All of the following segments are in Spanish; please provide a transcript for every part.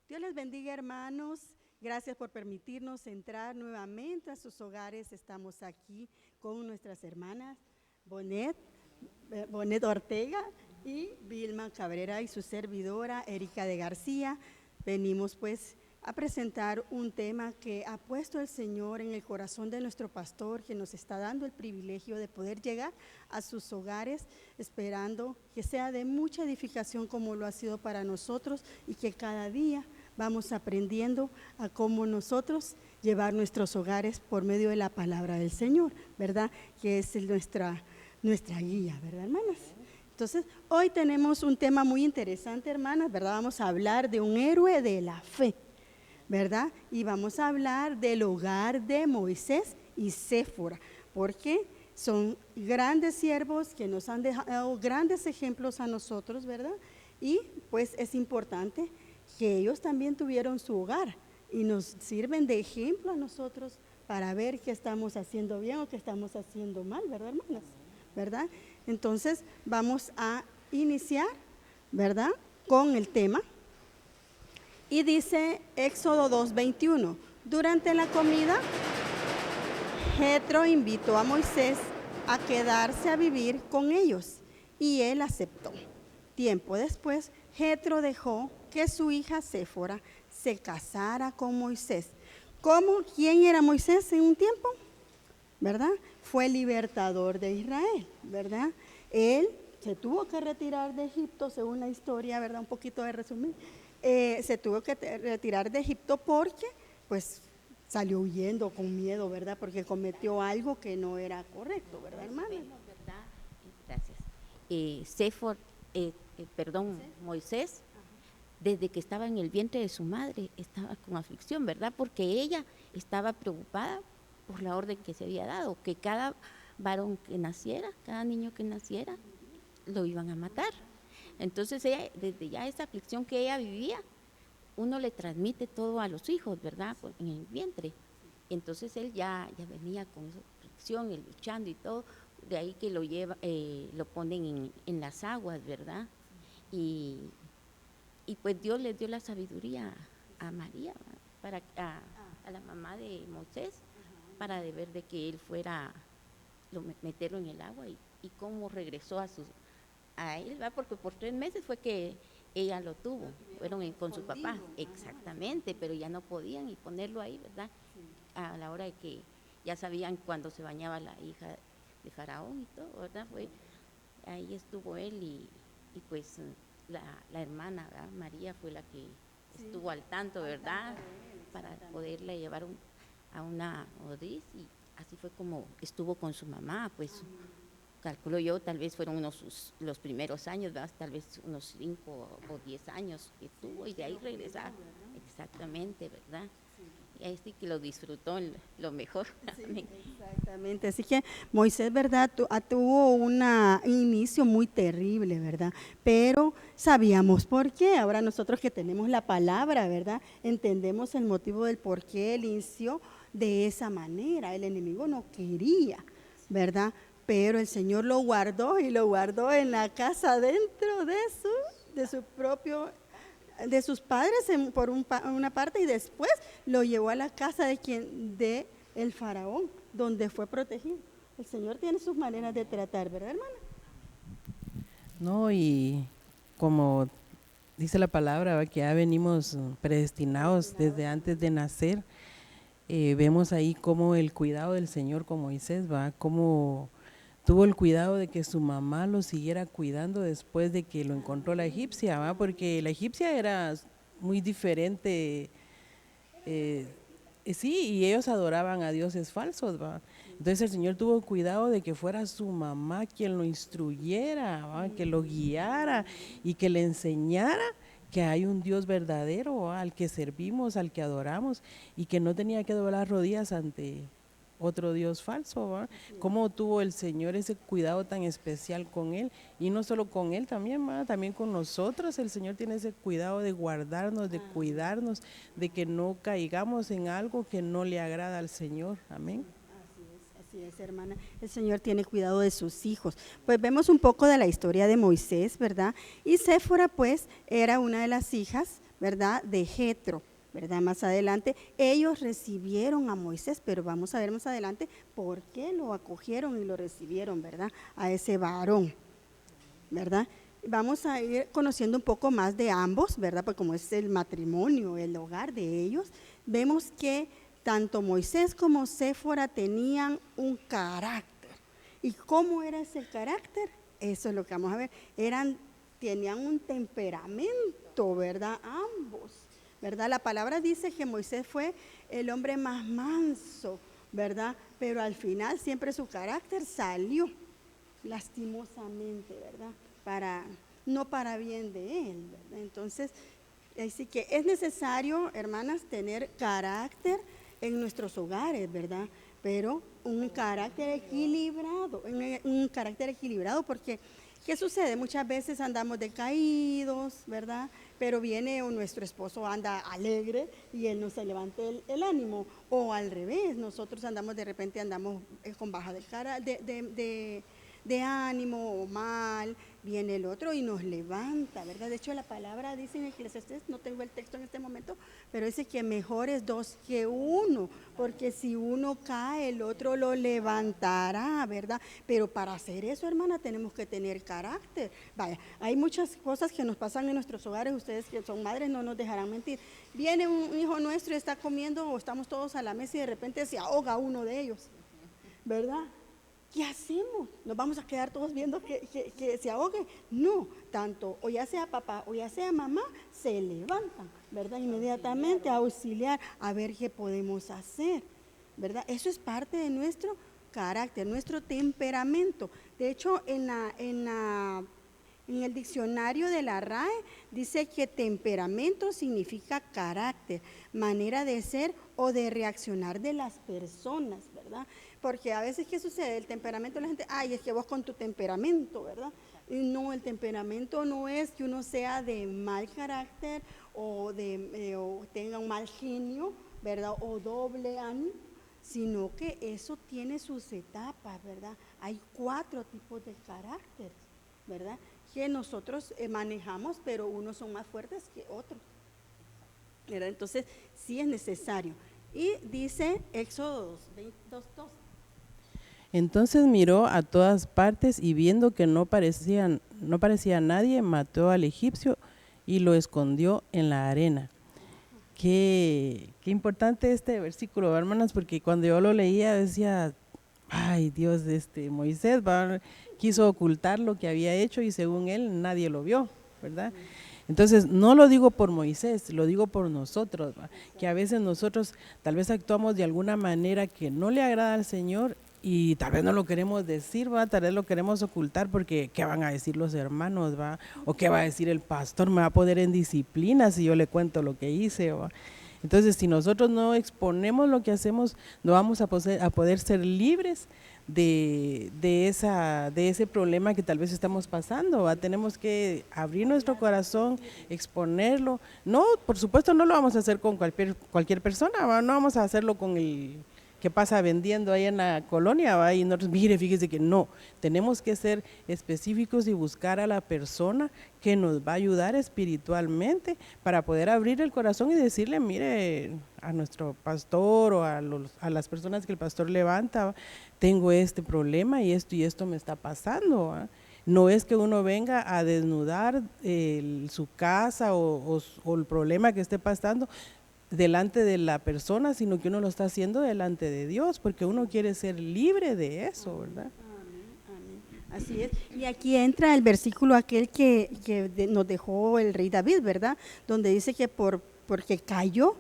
Dios les bendiga, hermanos. Gracias por permitirnos entrar nuevamente a sus hogares. Estamos aquí con nuestras hermanas Bonet Ortega y Vilma Cabrera y su servidora Erika de García. Venimos pues a presentar un tema que ha puesto el Señor en el corazón de nuestro pastor, que nos está dando el privilegio de poder llegar a sus hogares, esperando que sea de mucha edificación como lo ha sido para nosotros y que cada día vamos aprendiendo a cómo nosotros llevar nuestros hogares por medio de la palabra del Señor, ¿verdad? Que es nuestra guía, ¿verdad, hermanas? Entonces, hoy tenemos un tema muy interesante, hermanas, ¿verdad? Vamos a hablar de un héroe de la fe, ¿verdad? Y vamos a hablar del hogar de Moisés y Séfora, porque son grandes siervos que nos han dejado grandes ejemplos a nosotros, ¿verdad? Y pues es importante que ellos también tuvieron su hogar y nos sirven de ejemplo a nosotros para ver qué estamos haciendo bien o qué estamos haciendo mal, ¿verdad, hermanas? ¿Verdad? Entonces vamos a iniciar, ¿verdad?, con el tema. Y dice Éxodo 2:21, durante la comida, Jetro invitó a Moisés a quedarse a vivir con ellos y él aceptó. Tiempo después, Jetro dejó que su hija Séfora se casara con Moisés. ¿Quién era Moisés en un tiempo? ¿Verdad? Fue el libertador de Israel, ¿verdad? Él se tuvo que retirar de Egipto, según la historia, ¿verdad? Un poquito de resumir. Se tuvo que retirar de Egipto porque, pues, salió huyendo con miedo, ¿verdad? Porque cometió algo que no era correcto, ¿verdad, hermana? ¿Verdad? Gracias. Moisés, desde que estaba en el vientre de su madre, estaba con aflicción, ¿verdad? Porque ella estaba preocupada por la orden que se había dado, que cada varón que naciera, cada niño que naciera, lo iban a matar. Entonces ella, desde ya esa aflicción que ella vivía, uno le transmite todo a los hijos, ¿verdad? En el vientre. Entonces él ya venía con esa aflicción, luchando y todo, de ahí que lo ponen en las aguas, ¿verdad? Y pues Dios le dio la sabiduría a María, a la mamá de Moisés, para ver de que él fuera meterlo en el agua y cómo regresó a él, ¿va? Porque por 3 meses fue que ella lo tuvo, fueron con su papá, exactamente, pero ya no podían y ponerlo ahí, ¿verdad? A la hora de que ya sabían cuando se bañaba la hija de Faraón y todo, ¿verdad? Ahí estuvo él y pues la hermana, ¿verdad? María fue la que estuvo al tanto, ¿verdad? Para poderle llevar a una nodriz y así fue como estuvo con su mamá, pues calculo yo, tal vez fueron los primeros años, ¿verdad? Tal vez unos 5 o 10 años que tuvo y de ahí regresar, exactamente, ¿verdad? Y ahí sí que lo disfrutó lo mejor. Sí, exactamente, así que Moisés, ¿verdad? Tuvo un inicio muy terrible, ¿verdad? Pero sabíamos por qué, ahora nosotros que tenemos la palabra, ¿verdad? Entendemos el motivo del por qué él inició de esa manera, el enemigo no quería, ¿verdad? Pero el Señor lo guardó y lo guardó en la casa dentro de su propio de sus padres por una parte y después lo llevó a la casa de el faraón, donde fue protegido. El Señor tiene sus maneras de tratar, ¿verdad, hermana? No, y como dice la palabra, ¿va? Que ya venimos predestinados desde antes de nacer. Vemos ahí cómo el cuidado del Señor con Moisés, va, cómo tuvo el cuidado de que su mamá lo siguiera cuidando después de que lo encontró la egipcia, ¿va? Porque la egipcia era muy diferente, sí, y ellos adoraban a dioses falsos, ¿va? Entonces el Señor tuvo cuidado de que fuera su mamá quien lo instruyera, ¿va? Que lo guiara y que le enseñara que hay un Dios verdadero, ¿va? Al que servimos, al que adoramos, y que no tenía que doblar rodillas ante otro Dios falso, ¿va? Cómo tuvo el Señor ese cuidado tan especial con él, y no solo con él también, ¿va? También con nosotros el Señor tiene ese cuidado de guardarnos, de cuidarnos, de que no caigamos en algo que no le agrada al Señor, amén. Así es, hermana. El Señor tiene cuidado de sus hijos. Pues vemos un poco de la historia de Moisés, ¿verdad? Y Séfora, pues, era una de las hijas, ¿verdad? De Jetro, ¿verdad? Más adelante, ellos recibieron a Moisés, pero vamos a ver más adelante por qué lo acogieron y lo recibieron, ¿verdad? A ese varón, ¿verdad? Vamos a ir conociendo un poco más de ambos, ¿verdad? Pues como es el matrimonio, el hogar de ellos, vemos que tanto Moisés como Séfora tenían un carácter. ¿Y cómo era ese carácter? Eso es lo que vamos a ver. Tenían un temperamento, ¿verdad? Ambos, ¿verdad? La palabra dice que Moisés fue el hombre más manso, ¿verdad? Pero al final siempre su carácter salió lastimosamente, ¿verdad? No para bien de él, ¿verdad? Entonces, así que es necesario, hermanas, tener carácter en nuestros hogares, ¿verdad? Pero un carácter equilibrado, porque ¿qué sucede? Muchas veces andamos decaídos, ¿verdad? Pero viene nuestro esposo anda alegre y él nos levanta el ánimo, o al revés, nosotros de repente andamos con baja de ánimo o mal, viene el otro y nos levanta, ¿verdad? De hecho, la palabra dice en Eclesiastés, no tengo el texto en este momento, pero dice que mejor es 2 que 1, porque si uno cae, el otro lo levantará, ¿verdad? Pero para hacer eso, hermana, tenemos que tener carácter. Vaya, hay muchas cosas que nos pasan en nuestros hogares, ustedes que son madres no nos dejarán mentir. Viene un hijo nuestro y está comiendo, o estamos todos a la mesa y de repente se ahoga uno de ellos, ¿verdad? ¿Qué hacemos? ¿Nos vamos a quedar todos viendo que se ahogue? No, tanto o ya sea papá o ya sea mamá, se levantan, ¿verdad? Inmediatamente a auxiliar, a ver qué podemos hacer, ¿verdad? Eso es parte de nuestro carácter, nuestro temperamento. De hecho, en el diccionario de la RAE dice que temperamento significa carácter, manera de ser o de reaccionar de las personas, ¿verdad? Porque a veces, ¿qué sucede? El temperamento de la gente, ay, es que vos con tu temperamento, ¿verdad? Y no, el temperamento no es que uno sea de mal carácter o tenga un mal genio, ¿verdad? O doble ánimo, sino que eso tiene sus etapas, ¿verdad? Hay 4 tipos de carácter, ¿verdad? Que nosotros manejamos, pero unos son más fuertes que otros, ¿verdad? Entonces, sí es necesario. Y dice Éxodo 2:2. Entonces miró a todas partes y viendo que no parecía nadie, mató al egipcio y lo escondió en la arena. Qué importante este versículo, hermanas, porque cuando yo lo leía decía, ay Dios, Moisés quiso ocultar lo que había hecho y según él nadie lo vio, ¿verdad? Entonces no lo digo por Moisés, lo digo por nosotros, ¿va? Que a veces nosotros tal vez actuamos de alguna manera que no le agrada al Señor y tal vez no lo queremos decir, ¿va? Tal vez lo queremos ocultar porque ¿qué van a decir los hermanos? ¿Va? O ¿qué va a decir el pastor? ¿Me va a poner en disciplina si yo le cuento lo que hice? ¿Va? Entonces, si nosotros no exponemos lo que hacemos, no vamos a poder ser libres de ese problema que tal vez estamos pasando, ¿va? Tenemos que abrir nuestro corazón, exponerlo. No, por supuesto no lo vamos a hacer con cualquier persona, ¿va? No vamos a hacerlo con el que pasa vendiendo ahí en la colonia, ¿va? Y nosotros, mire, fíjese que no, tenemos que ser específicos y buscar a la persona que nos va a ayudar espiritualmente para poder abrir el corazón y decirle, mire, a nuestro pastor o a las personas que el pastor levanta, ¿va? Tengo este problema y esto me está pasando, ¿va? No es que uno venga a desnudar su casa o el problema que esté pasando delante de la persona, sino que uno lo está haciendo delante de Dios, porque uno quiere ser libre de eso, ¿verdad? Así es. Y aquí entra el versículo aquel que nos dejó el rey David, ¿verdad? Donde dice que porque cayó,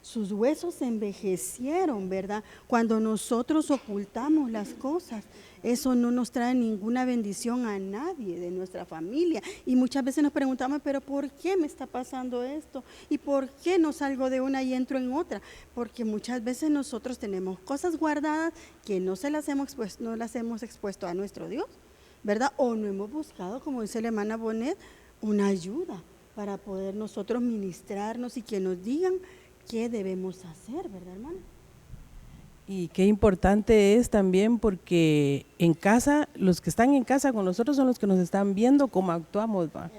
sus huesos se envejecieron, ¿verdad? Cuando nosotros ocultamos las cosas, eso no nos trae ninguna bendición a nadie de nuestra familia. Y muchas veces nos preguntamos, pero ¿por qué me está pasando esto? ¿Y por qué no salgo de una y entro en otra? Porque muchas veces nosotros tenemos cosas guardadas que no las hemos expuesto a nuestro Dios, ¿verdad? O no hemos buscado, como dice la hermana Bonet, una ayuda para poder nosotros ministrarnos y que nos digan qué debemos hacer, ¿verdad, hermana? Y qué importante es también porque en casa, los que están en casa con nosotros son los que nos están viendo cómo actuamos, ¿va?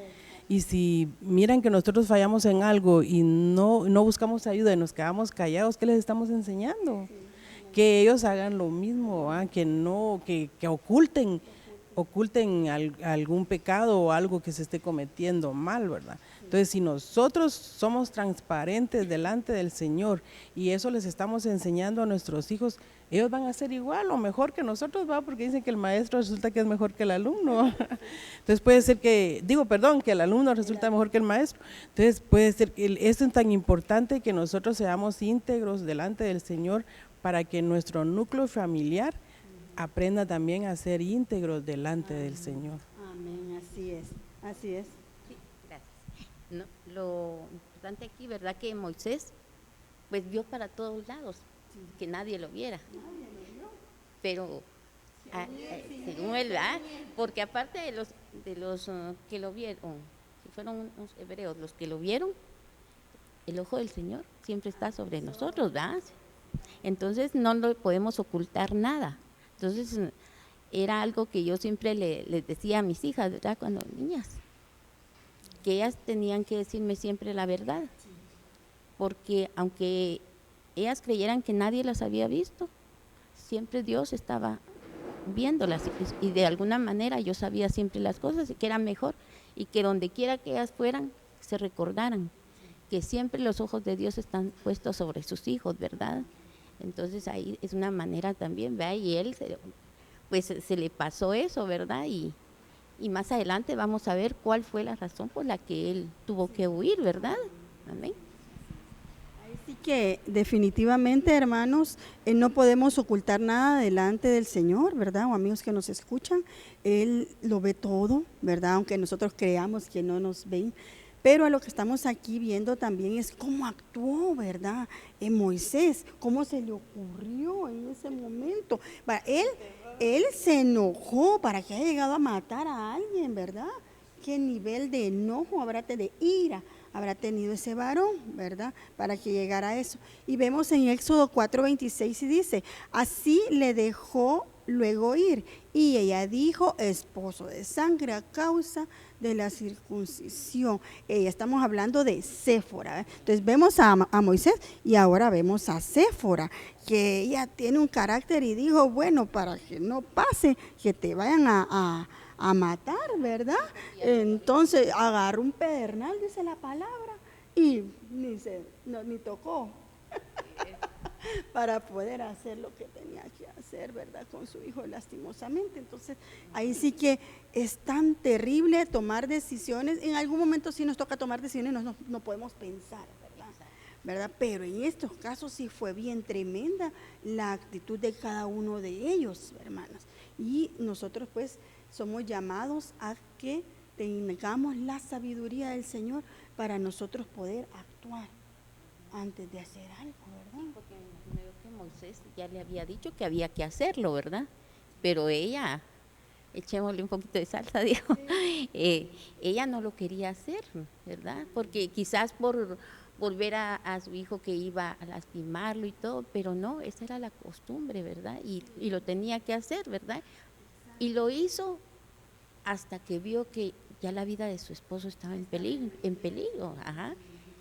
Y si miran que nosotros fallamos en algo y no buscamos ayuda y nos quedamos callados, ¿qué les estamos enseñando? Que ellos hagan lo mismo, ¿va? Que oculten algún pecado o algo que se esté cometiendo mal, ¿verdad? Entonces, si nosotros somos transparentes delante del Señor y eso les estamos enseñando a nuestros hijos, ellos van a ser igual o mejor que nosotros, ¿va? Porque dicen que el maestro resulta que es mejor que el alumno. Entonces puede ser que el alumno resulta mejor que el maestro. Entonces puede ser que esto es tan importante que nosotros seamos íntegros delante del Señor para que nuestro núcleo familiar aprenda también a ser íntegros delante del Señor. Amén, así es. No, lo importante aquí, ¿verdad? Que Moisés pues vio para todos lados, que nadie lo viera. Pero según él, ¿verdad? Porque aparte de los que lo vieron, que fueron unos hebreos los que lo vieron, el ojo del Señor siempre está sobre nosotros, ¿verdad? Entonces no le podemos ocultar nada. Entonces era algo que yo siempre les decía a mis hijas, ¿verdad? Cuando niñas, que ellas tenían que decirme siempre la verdad, porque aunque ellas creyeran que nadie las había visto, siempre Dios estaba viéndolas y de alguna manera yo sabía siempre las cosas y que era mejor y que donde quiera que ellas fueran se recordaran que siempre los ojos de Dios están puestos sobre sus hijos, ¿verdad? Entonces ahí es una manera también, ¿verdad? Y él pues se le pasó eso, ¿verdad? Y más adelante vamos a ver cuál fue la razón por la que él tuvo que huir, ¿verdad? Amén. Así que definitivamente, hermanos, no podemos ocultar nada delante del Señor, ¿verdad? O amigos que nos escuchan, Él lo ve todo, ¿verdad? Aunque nosotros creamos que no nos ven. Pero a lo que estamos aquí viendo también es cómo actuó, ¿verdad? En Moisés, cómo se le ocurrió en ese momento. Él se enojó para que haya llegado a matar a alguien, ¿verdad? ¿Qué nivel de enojo de ira habrá tenido ese varón, ¿verdad? Para que llegara a eso. Y vemos en Éxodo 4:26 y dice, así le dejó luego ir. Y ella dijo, esposo de sangre a causa de la circuncisión. Estamos hablando de Séfora. Entonces vemos a Moisés y ahora vemos a Séfora, que ella tiene un carácter y dijo, bueno, para que no pase, que te vayan a matar, ¿verdad? Entonces agarró un pedernal, dice la palabra, y ni tocó para poder hacer lo que tenía que hacer, ¿verdad? Con su hijo, lastimosamente. Entonces, ahí sí que es tan terrible tomar decisiones. En algún momento sí nos toca tomar decisiones, no podemos pensar, ¿verdad? Pero en estos casos sí fue bien tremenda la actitud de cada uno de ellos, hermanas. Y nosotros pues somos llamados a que tengamos la sabiduría del Señor para nosotros poder actuar antes de hacer algo, ¿verdad? Porque me imagino yo que Moisés ya le había dicho que había que hacerlo, ¿verdad? Pero ella, echémosle un poquito de salsa, dijo, ella no lo quería hacer, ¿verdad? Porque quizás por ver a su hijo que iba a lastimarlo y todo, pero no, esa era la costumbre, ¿verdad? Y lo tenía que hacer, ¿verdad? Y lo hizo hasta que vio que ya la vida de su esposo estaba en peligro, ajá.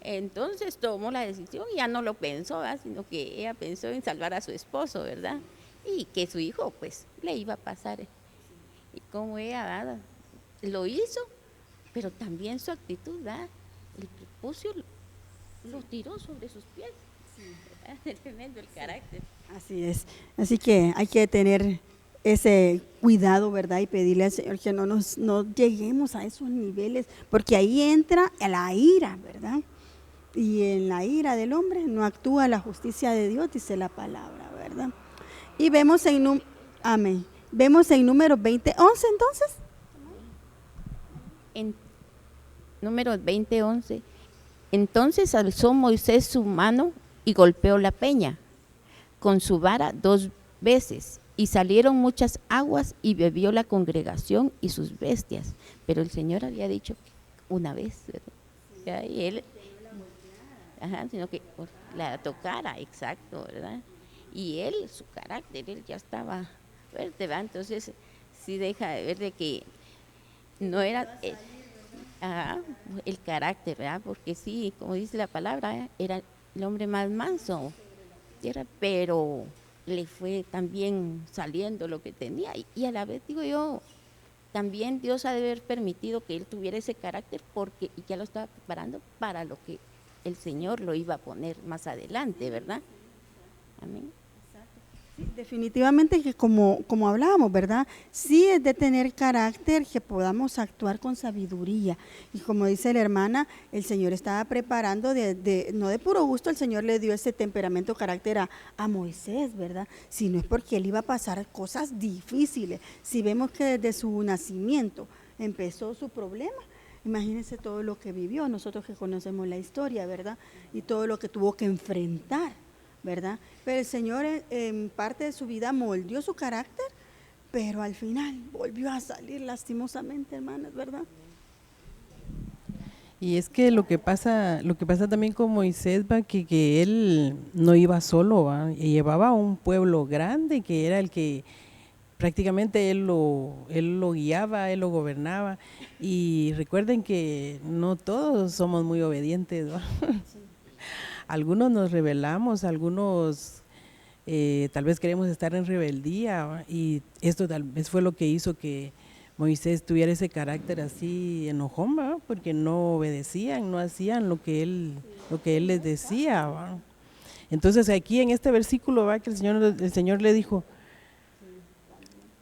Entonces tomó la decisión y ya no lo pensó, ¿verdad? Sino que ella pensó en salvar a su esposo, ¿verdad? Y que su hijo pues le iba a pasar. Y como ella, ¿verdad? Lo hizo, pero también su actitud, ¿verdad? El prepucio lo tiró sobre sus pies. Sí. Tremendo el carácter. Así es. Así que hay que tener ese cuidado, ¿verdad? Y pedirle al Señor que no lleguemos a esos niveles, porque ahí entra la ira, ¿verdad? Y en la ira del hombre no actúa la justicia de Dios, dice la palabra, ¿verdad? Y vemos amén. Vemos en Números 20:11 entonces. En Números 20:11. Entonces alzó Moisés su mano y golpeó la peña con su vara 2 veces, y salieron muchas aguas y bebió la congregación y sus bestias. Pero el Señor había dicho una vez, ¿verdad? Y él, sino que la tocara, exacto, ¿verdad? Y él, su carácter, él ya estaba fuerte, ¿verdad? Entonces sí deja de ver de que no era el carácter, ¿verdad? Porque sí, como dice la palabra, era el hombre más manso, pero le fue también saliendo lo que tenía, y a la vez digo yo, también Dios ha de haber permitido que él tuviera ese carácter porque ya lo estaba preparando para lo que el Señor lo iba a poner más adelante, ¿verdad? Amén. Sí, definitivamente que como hablábamos, ¿verdad? Sí es de tener carácter, que podamos actuar con sabiduría. Y como dice la hermana, el Señor estaba preparando, no de puro gusto, el Señor le dio ese temperamento, carácter a Moisés, ¿verdad? Sino es porque él iba a pasar cosas difíciles. Si vemos que desde su nacimiento empezó su problema, imagínense todo lo que vivió, nosotros que conocemos la historia, ¿verdad? Y todo lo que tuvo que enfrentar, ¿verdad? Pero el Señor en parte de su vida moldeó su carácter, pero al final volvió a salir lastimosamente, hermanas, ¿verdad? Y es que lo que pasa también con Moisés, va, que él no iba solo, va, y llevaba a un pueblo grande que era el que prácticamente él lo guiaba, él lo gobernaba. Y recuerden que no todos somos muy obedientes, ¿va? Sí. Algunos nos rebelamos, algunos tal vez queremos estar en rebeldía, ¿va? Y esto tal vez fue lo que hizo que Moisés tuviera ese carácter así enojón, ¿va? Porque no obedecían, no hacían lo que él les decía, ¿va? Entonces aquí en este versículo, va, que el Señor le dijo,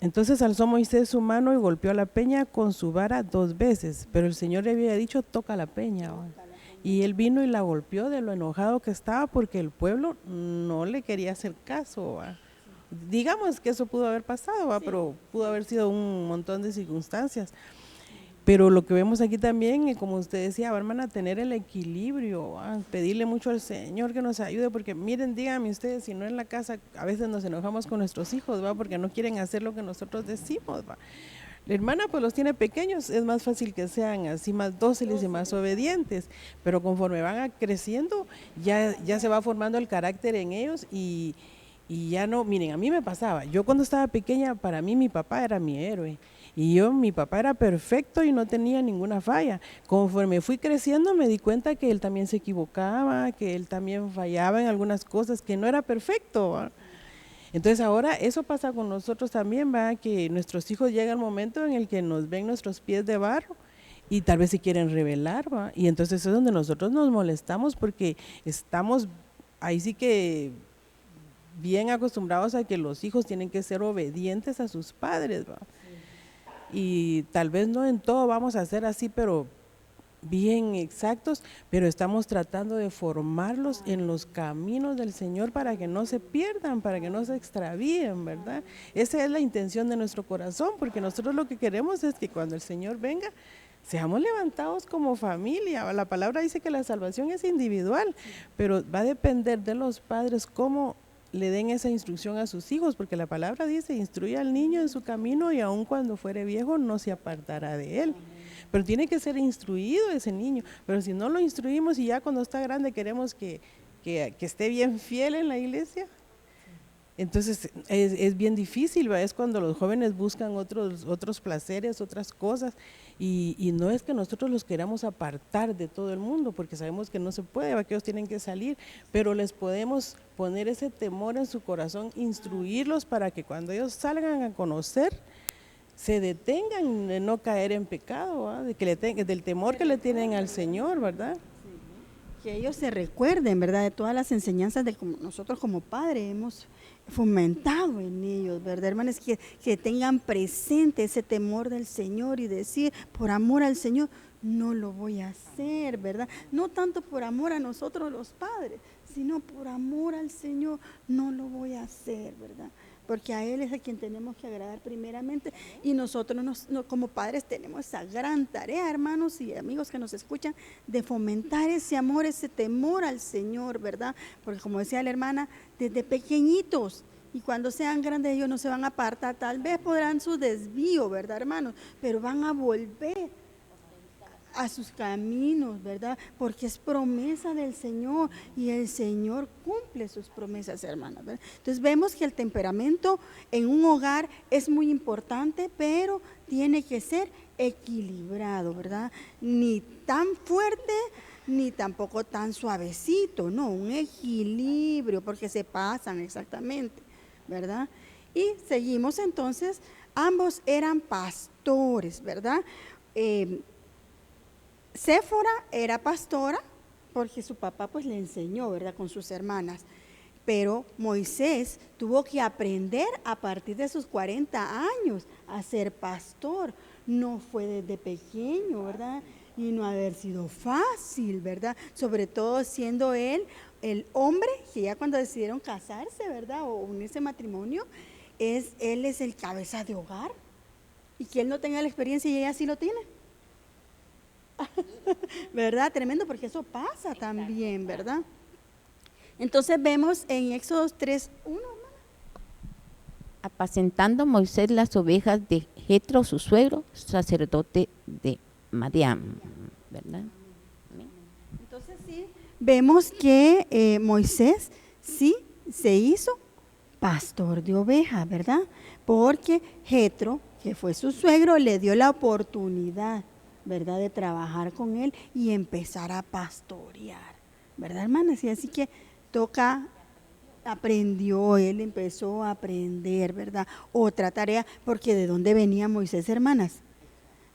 entonces alzó Moisés su mano y golpeó la peña con su vara 2 veces, pero el Señor le había dicho, toca la peña, ¿va? Y él vino y la golpeó de lo enojado que estaba porque el pueblo no le quería hacer caso, ¿va? Digamos que eso pudo haber pasado, ¿va? Sí. Pero pudo haber sido un montón de circunstancias. Pero lo que vemos aquí también, como usted decía, hermana, tener el equilibrio, ¿va? Pedirle mucho al Señor que nos ayude, porque miren, díganme ustedes, si no en la casa, a veces nos enojamos con nuestros hijos, ¿va? Porque no quieren hacer lo que nosotros decimos, ¿va? La hermana pues los tiene pequeños, es más fácil que sean así más dóciles y más obedientes, pero conforme van creciendo ya se va formando el carácter en ellos y Y ya no, miren, a mí me pasaba, yo cuando estaba pequeña, para mí mi papá era mi héroe. Y mi papá era perfecto y no tenía ninguna falla. Conforme fui creciendo me di cuenta que él también se equivocaba, que él también fallaba en algunas cosas, que no era perfecto, ¿va? Entonces ahora eso pasa con nosotros también, ¿va? Que nuestros hijos llegan al momento en el que nos ven nuestros pies de barro y tal vez se quieren rebelar, ¿va? Y entonces es donde nosotros nos molestamos porque estamos ahí sí que bien acostumbrados a que los hijos tienen que ser obedientes a sus padres, ¿va? Y tal vez no en todo vamos a ser así, pero bien exactos, pero estamos tratando de formarlos en los caminos del Señor para que no se pierdan, para que no se extravíen, ¿verdad? Esa es la intención de nuestro corazón, porque nosotros lo que queremos es que cuando el Señor venga, seamos levantados como familia. La palabra dice que la salvación es individual, pero va a depender de los padres cómo le den esa instrucción a sus hijos, porque la palabra dice, instruye al niño en su camino y aun cuando fuere viejo no se apartará de él. Pero tiene que ser instruido ese niño, pero si no lo instruimos y ya cuando está grande queremos que esté bien fiel en la iglesia, entonces es bien difícil, ¿va? Es cuando los jóvenes buscan otros placeres, otras cosas, y no es que nosotros los queramos apartar de todo el mundo, porque sabemos que no se puede, ¿va? Que ellos tienen que salir, pero les podemos poner ese temor en su corazón, instruirlos para que cuando ellos salgan a conocer, se detengan de no caer en pecado, ¿va? Del temor que le tienen al Señor, ¿verdad? Que ellos se recuerden, ¿verdad? De todas las enseñanzas de nosotros como padres hemos fomentado en ellos, ¿verdad, hermanos? Que tengan presente ese temor del Señor y decir, por amor al Señor, no lo voy a hacer, ¿verdad? No tanto por amor a nosotros los padres, sino por amor al Señor, no lo voy a hacer, ¿verdad? Porque a Él es a quien tenemos que agradar primeramente y nosotros como padres tenemos esa gran tarea, hermanos y amigos que nos escuchan, de fomentar ese amor, ese temor al Señor, ¿verdad? Porque como decía la hermana, desde pequeñitos, y cuando sean grandes ellos no se van a apartar, tal vez podrán su desvío, ¿verdad, hermanos? Pero van a volver a sus caminos, ¿verdad? Porque es promesa del Señor y el Señor cumple sus promesas, hermanas, ¿verdad? Entonces vemos que el temperamento en un hogar es muy importante, pero tiene que ser equilibrado, ¿verdad? Ni tan fuerte ni tampoco tan suavecito, no, un equilibrio, porque se pasan exactamente, ¿verdad? Y seguimos entonces, ambos eran pastores, ¿verdad? Séfora era pastora porque su papá pues le enseñó, ¿verdad? Con sus hermanas. Pero Moisés tuvo que aprender a partir de sus 40 años a ser pastor. No fue desde pequeño, ¿verdad? Y no haber sido fácil, ¿verdad? Sobre todo siendo él el hombre que ya cuando decidieron casarse, ¿verdad? O unirse en matrimonio, él es el cabeza de hogar. Y que él no tenga la experiencia y ella sí lo tiene. ¿Verdad? Tremendo, porque eso pasa también, ¿verdad? Entonces vemos en Éxodo 3:1, apacentando Moisés las ovejas de Jetro, su suegro, sacerdote de Madián, ¿verdad? Entonces sí, vemos que Moisés sí se hizo pastor de ovejas, ¿verdad? Porque Jetro, que fue su suegro, le dio la oportunidad, ¿verdad?, de trabajar con él y empezar a pastorear, ¿verdad, hermanas? Y así que aprendió, él empezó a aprender, ¿verdad? Otra tarea, porque ¿de dónde venía Moisés, hermanas?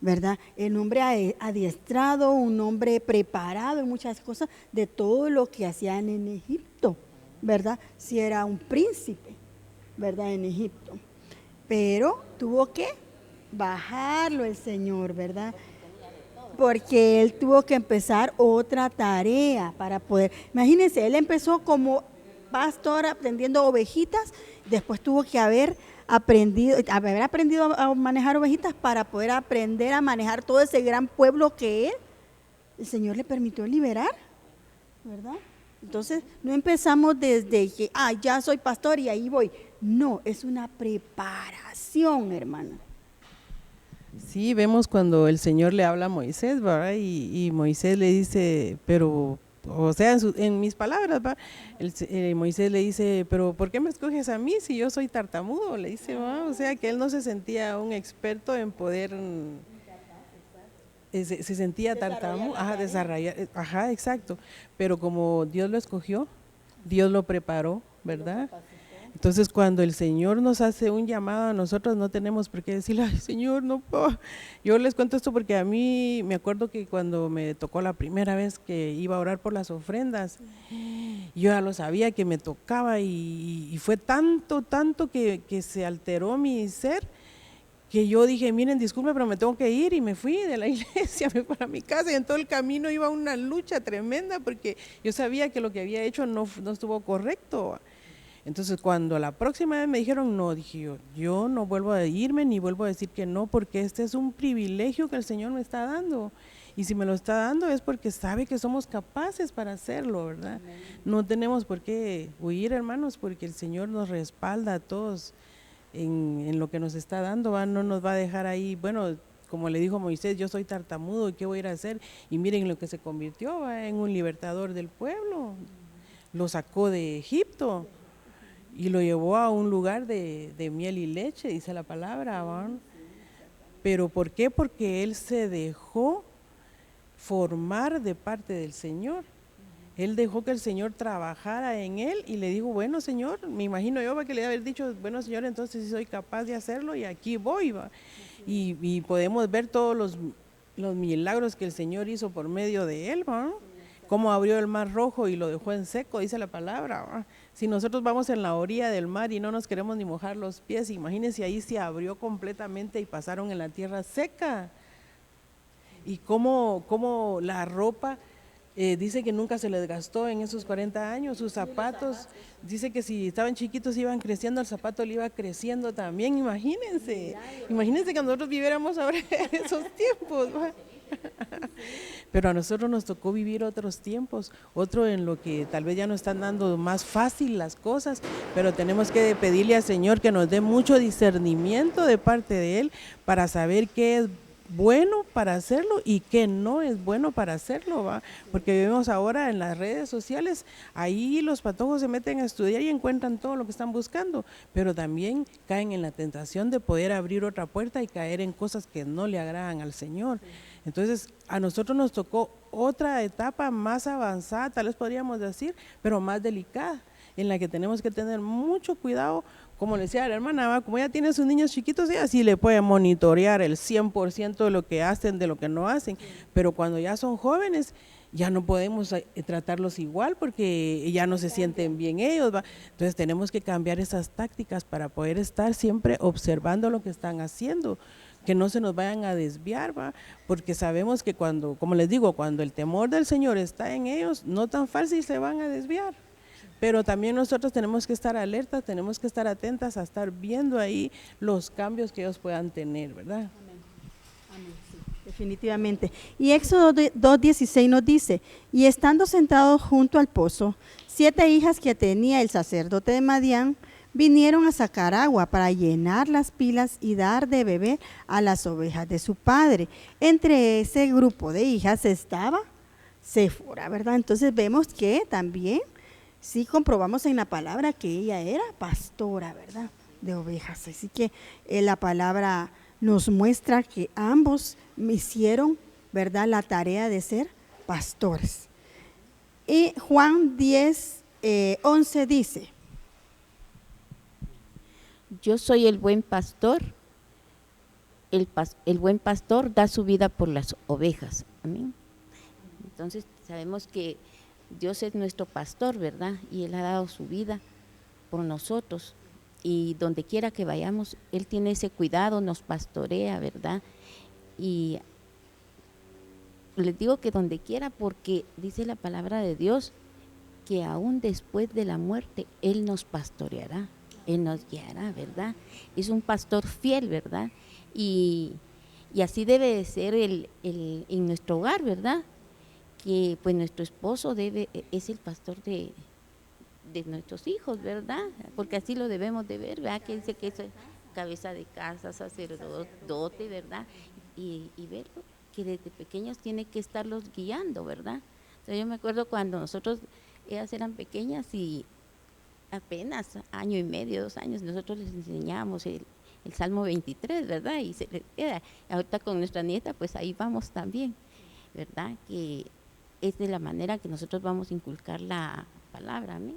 ¿Verdad? El hombre adiestrado, un hombre preparado en muchas cosas de todo lo que hacían en Egipto, ¿verdad? Si era un príncipe, ¿verdad? En Egipto. Pero tuvo que bajarlo el Señor, ¿verdad? Porque él tuvo que empezar otra tarea para poder, imagínense, él empezó como pastor atendiendo ovejitas, después tuvo que haber aprendido a manejar ovejitas para poder aprender a manejar todo ese gran pueblo que el Señor le permitió liberar, ¿verdad? Entonces, no empezamos desde que, ya soy pastor y ahí voy. No, es una preparación, hermana. Sí, vemos cuando el Señor le habla a Moisés, ¿verdad? Y Moisés le dice, pero o sea, en mis palabras, ¿va? Moisés le dice, pero ¿por qué me escoges a mí si yo soy tartamudo? Le dice, ¿va? O sea, que él no se sentía un experto en poder, se sentía tartamudo, ajá, desarrollar, ajá, exacto, pero como Dios lo escogió, Dios lo preparó, ¿verdad? Entonces, cuando el Señor nos hace un llamado a nosotros, no tenemos por qué decirle, ay, Señor, no puedo. Yo les cuento esto porque a mí me acuerdo que cuando me tocó la primera vez que iba a orar por las ofrendas, yo ya lo sabía que me tocaba y fue tanto que se alteró mi ser, que yo dije, miren, disculpe, pero me tengo que ir, y me fui de la iglesia, me fui para mi casa, y en todo el camino iba una lucha tremenda porque yo sabía que lo que había hecho no estuvo correcto. Entonces, cuando la próxima vez me dijeron no, dije yo no vuelvo a irme ni vuelvo a decir que no, porque este es un privilegio que el Señor me está dando. Y si me lo está dando es porque sabe que somos capaces para hacerlo, ¿verdad? Amén. No tenemos por qué huir, hermanos, porque el Señor nos respalda a todos en lo que nos está dando, ¿va? No nos va a dejar ahí, bueno, como le dijo Moisés, yo soy tartamudo, ¿y qué voy a ir a hacer? Y miren lo que se convirtió, ¿va? En un libertador del pueblo, lo sacó de Egipto y lo llevó a un lugar de miel y leche, dice la palabra, ¿va? ¿Pero por qué? Porque él se dejó formar de parte del Señor. Él dejó que el Señor trabajara en él y le dijo, bueno, Señor, me imagino yo que le iba a haber dicho, bueno, Señor, entonces sí soy capaz de hacerlo y aquí voy, ¿va? Y podemos ver todos los milagros que el Señor hizo por medio de él, ¿va? Cómo abrió el mar rojo y lo dejó en seco, dice la palabra, ¿va? Si nosotros vamos en la orilla del mar y no nos queremos ni mojar los pies, imagínense, ahí se abrió completamente y pasaron en la tierra seca. Y cómo la ropa, dice que nunca se les gastó en esos 40 años, sus zapatos, dice que si estaban chiquitos iban creciendo, el zapato le iba creciendo también, imagínense que nosotros viviéramos ahora en esos tiempos, ¿va? Pero a nosotros nos tocó vivir otros tiempos, otro en lo que tal vez ya nos están dando más fácil las cosas, pero tenemos que pedirle al Señor que nos dé mucho discernimiento de parte de Él para saber qué es bueno para hacerlo y qué no es bueno para hacerlo, ¿va? Porque vemos ahora en las redes sociales, ahí los patojos se meten a estudiar y encuentran todo lo que están buscando, pero también caen en la tentación de poder abrir otra puerta y caer en cosas que no le agradan al Señor. Entonces, a nosotros nos tocó otra etapa más avanzada, tal vez podríamos decir, pero más delicada, en la que tenemos que tener mucho cuidado. Como le decía la hermana, como ella tiene sus niños chiquitos, ella sí le puede monitorear el 100% de lo que hacen, de lo que no hacen, pero cuando ya son jóvenes, ya no podemos tratarlos igual porque ya no se sienten bien ellos, ¿va? Entonces tenemos que cambiar esas tácticas para poder estar siempre observando lo que están haciendo, que no se nos vayan a desviar, ¿va? Porque sabemos que cuando, como les digo, cuando el temor del Señor está en ellos, no tan fácil se van a desviar. Pero también nosotros tenemos que estar alertas, tenemos que estar atentas a estar viendo ahí los cambios que ellos puedan tener, ¿verdad? Amén. Amén, sí, definitivamente. Y Éxodo 2:16 nos dice, y estando sentados junto al pozo, 7 hijas que tenía el sacerdote de Madián vinieron a sacar agua para llenar las pilas y dar de beber a las ovejas de su padre. Entre ese grupo de hijas estaba Séfora, ¿verdad? Entonces vemos que también sí comprobamos en la palabra que ella era pastora, ¿verdad? De ovejas. Así que la palabra nos muestra que ambos hicieron, ¿verdad?, la tarea de ser pastores. Y Juan 10:11 dice, yo soy el buen pastor, el buen pastor da su vida por las ovejas. Amén. Entonces sabemos que Dios es nuestro pastor, ¿verdad? Y Él ha dado su vida por nosotros. Y donde quiera que vayamos, Él tiene ese cuidado, nos pastorea, ¿verdad? Y les digo que donde quiera, porque dice la palabra de Dios que aún después de la muerte, Él nos pastoreará, Él nos guiará, ¿verdad? Es un pastor fiel, ¿verdad? Y así debe de ser en nuestro hogar, ¿verdad? Que pues nuestro esposo es el pastor de nuestros hijos, ¿verdad? Porque así lo debemos de ver, ¿verdad? Que dice que es cabeza de casa, sacerdote, ¿verdad? Y verlo, que desde pequeños tiene que estarlos guiando, ¿verdad? Entonces, yo me acuerdo cuando ellas eran pequeñas y apenas año y medio, 2 años, nosotros les enseñábamos el Salmo 23, ¿verdad? Y se les queda. Ahorita con nuestra nieta, pues ahí vamos también, ¿verdad? Que es de la manera que nosotros vamos a inculcar la palabra, amén.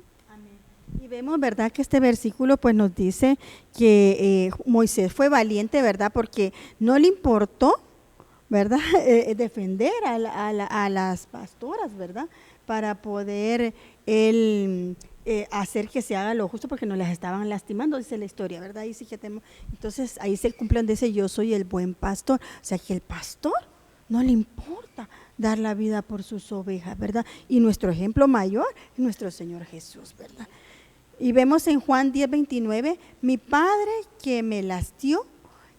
Y vemos, ¿verdad?, que este versículo pues nos dice que Moisés fue valiente, ¿verdad?, porque no le importó, ¿verdad?, defender a las pastoras, ¿verdad?, para poder él hacer que se haga lo justo, porque no las estaban lastimando, dice la historia, ¿verdad? Y sí que entonces ahí se cumple donde dice yo soy el buen pastor, o sea que el pastor no le importa dar la vida por sus ovejas, ¿verdad? Y nuestro ejemplo mayor es nuestro Señor Jesús, ¿verdad? Y vemos en Juan 10:29, mi Padre que me las dio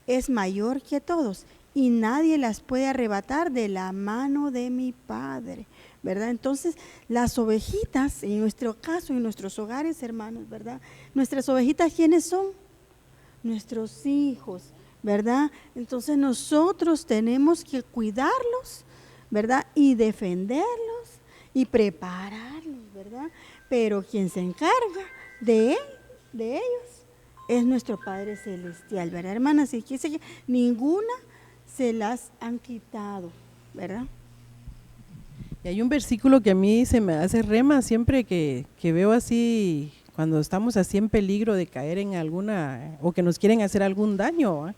es mayor que todos y nadie las puede arrebatar de la mano de mi Padre, ¿verdad? Entonces, las ovejitas, en nuestro caso, en nuestros hogares, hermanos, ¿verdad? Nuestras ovejitas, ¿quiénes son? Nuestros hijos, ¿verdad? Entonces, nosotros tenemos que cuidarlos, ¿verdad? Y defenderlos y prepararlos, ¿verdad? Pero quien se encarga de ellos, es nuestro Padre Celestial, ¿verdad, hermanas? Y que ninguna se las han quitado, ¿verdad? Y hay un versículo que a mí se me hace rema siempre que veo así, cuando estamos así en peligro de caer en alguna, o que nos quieren hacer algún daño, ¿eh?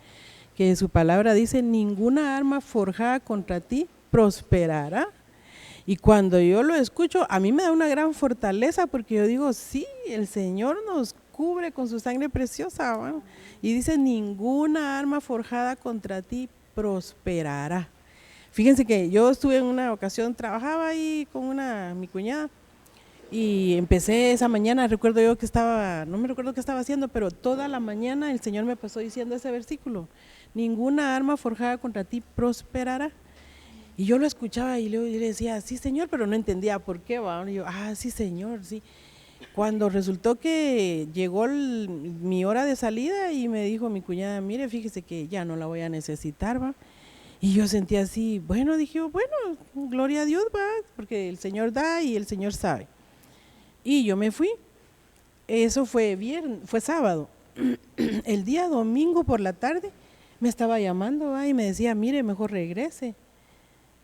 Que su palabra dice, ninguna arma forjada contra ti prosperará. Y cuando yo lo escucho, a mí me da una gran fortaleza, porque yo digo, sí, el Señor nos cubre con su sangre preciosa, ¿no? Y dice, ninguna arma forjada contra ti prosperará. Fíjense que yo estuve en una ocasión, trabajaba ahí con mi cuñada, y empecé esa mañana, recuerdo yo que no me recuerdo qué estaba haciendo, pero toda la mañana el Señor me pasó diciendo ese versículo, ninguna arma forjada contra ti prosperará. Y yo lo escuchaba y le decía, sí, Señor, pero no entendía por qué, ¿va? Y yo, sí, Señor, sí. Cuando resultó que llegó mi hora de salida y me dijo mi cuñada, mire, fíjese que ya no la voy a necesitar, ¿va? Y yo sentía así, bueno, dije, bueno, gloria a Dios, ¿va? Porque el Señor da y el Señor sabe. Y yo me fui. Eso fue sábado. El día domingo por la tarde me estaba llamando, ¿va? Y me decía, mire, mejor regrese.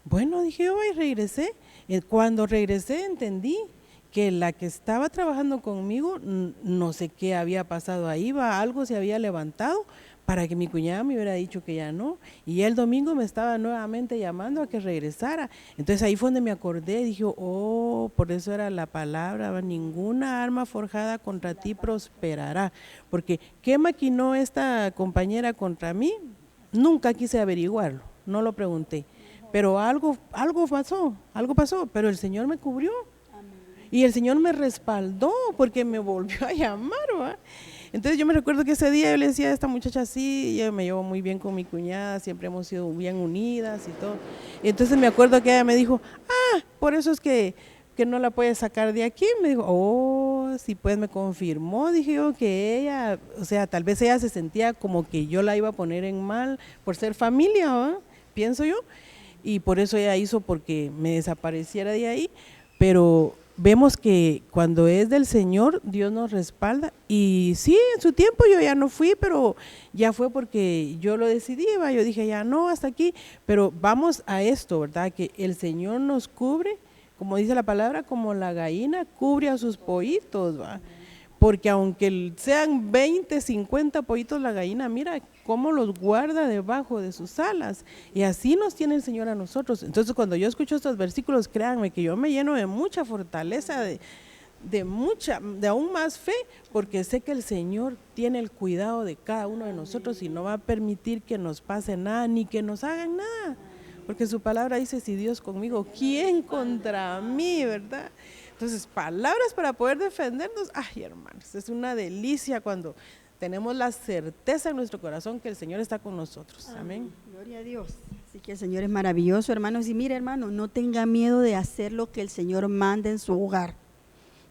Bueno, dije yo, y regresé. Cuando regresé entendí que la que estaba trabajando conmigo, no sé qué había pasado ahí, algo se había levantado para que mi cuñada me hubiera dicho que ya no. Y el domingo me estaba nuevamente llamando a que regresara. Entonces ahí fue donde me acordé, dije, por eso era la palabra, ninguna arma forjada contra ti prosperará. Porque ¿qué maquinó esta compañera contra mí? Nunca quise averiguarlo, no lo pregunté. Pero algo pasó, pero el Señor me cubrió. Y el Señor me respaldó porque me volvió a llamar, ¿va? Entonces yo me recuerdo que ese día yo le decía a esta muchacha así, ella me llevó muy bien con mi cuñada, siempre hemos sido bien unidas y todo. Y entonces me acuerdo que ella me dijo, por eso es que no la puedes sacar de aquí. Me dijo, sí, pues me confirmó, dije yo, que ella, o sea, tal vez ella se sentía como que yo la iba a poner en mal por ser familia, ¿va? Pienso yo. Y por eso ella hizo porque me desapareciera de ahí, pero vemos que cuando es del Señor, Dios nos respalda. Y sí, en su tiempo yo ya no fui, pero ya fue porque yo lo decidí, ¿va? Yo dije ya no, hasta aquí, pero vamos a esto, ¿verdad? Que el Señor nos cubre, como dice la palabra, como la gallina cubre a sus pollitos, ¿va? Porque aunque sean 20, 50 pollitos la gallina, mira cómo los guarda debajo de sus alas. Y así nos tiene el Señor a nosotros. Entonces cuando yo escucho estos versículos, créanme que yo me lleno de mucha fortaleza, de aún más fe, porque sé que el Señor tiene el cuidado de cada uno de nosotros y no va a permitir que nos pase nada, ni que nos hagan nada. Porque su palabra dice, si Dios conmigo, ¿quién contra mí, verdad? Entonces, palabras para poder defendernos, hermanos, es una delicia cuando tenemos la certeza en nuestro corazón que el Señor está con nosotros. Amén. Gloria a Dios. Así que el Señor es maravilloso, hermanos. Y mire, hermano, no tenga miedo de hacer lo que el Señor manda en su hogar.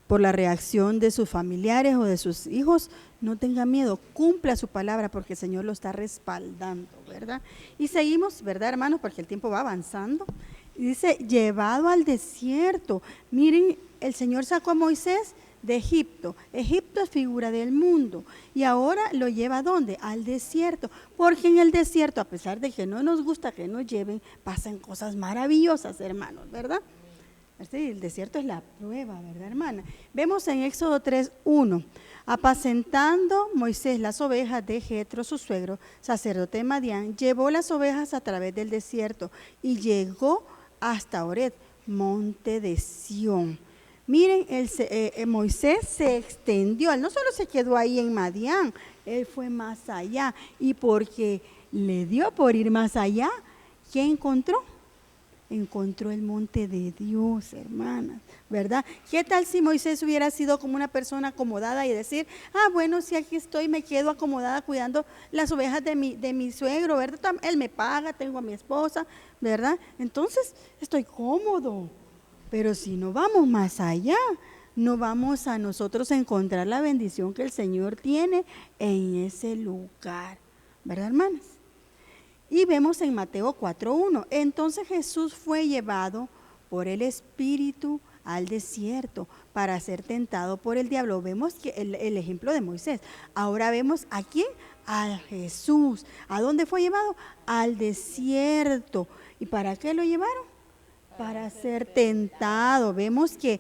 Por la reacción de sus familiares o de sus hijos, no tenga miedo, cumpla su palabra porque el Señor lo está respaldando, ¿verdad? Y seguimos, ¿verdad, hermanos? Porque el tiempo va avanzando. Dice, llevado al desierto. Miren, el Señor sacó a Moisés de Egipto. Egipto es figura del mundo. Y ahora lo lleva ¿a dónde? Al desierto. Porque en el desierto, a pesar de que no nos gusta que nos lleven, pasan cosas maravillosas, hermanos, ¿verdad? Sí, el desierto es la prueba, ¿verdad, hermana? Vemos en Éxodo 3:1. Apacentando Moisés las ovejas de Jetro, su suegro, sacerdote de Madián, llevó las ovejas a través del desierto y llegó hasta Oreb, monte de Sión. Miren, Moisés se extendió, él no solo se quedó ahí en Madián, él fue más allá. Y porque le dio por ir más allá, ¿qué encontró? Encontró el monte de Dios, hermanas, ¿verdad? ¿Qué tal si Moisés hubiera sido como una persona acomodada y decir, bueno, si aquí estoy, me quedo acomodada cuidando las ovejas de mi suegro, ¿verdad? Él me paga, tengo a mi esposa, ¿verdad? Entonces, estoy cómodo. Pero si no vamos más allá, no vamos a nosotros a encontrar la bendición que el Señor tiene en ese lugar, ¿verdad, hermanas? Y vemos en Mateo 4:1, entonces Jesús fue llevado por el Espíritu al desierto para ser tentado por el diablo. Vemos que el ejemplo de Moisés. Ahora vemos a quién, a Jesús. ¿A dónde fue llevado? Al desierto. ¿Y para qué lo llevaron? Para ser tentado. Vemos que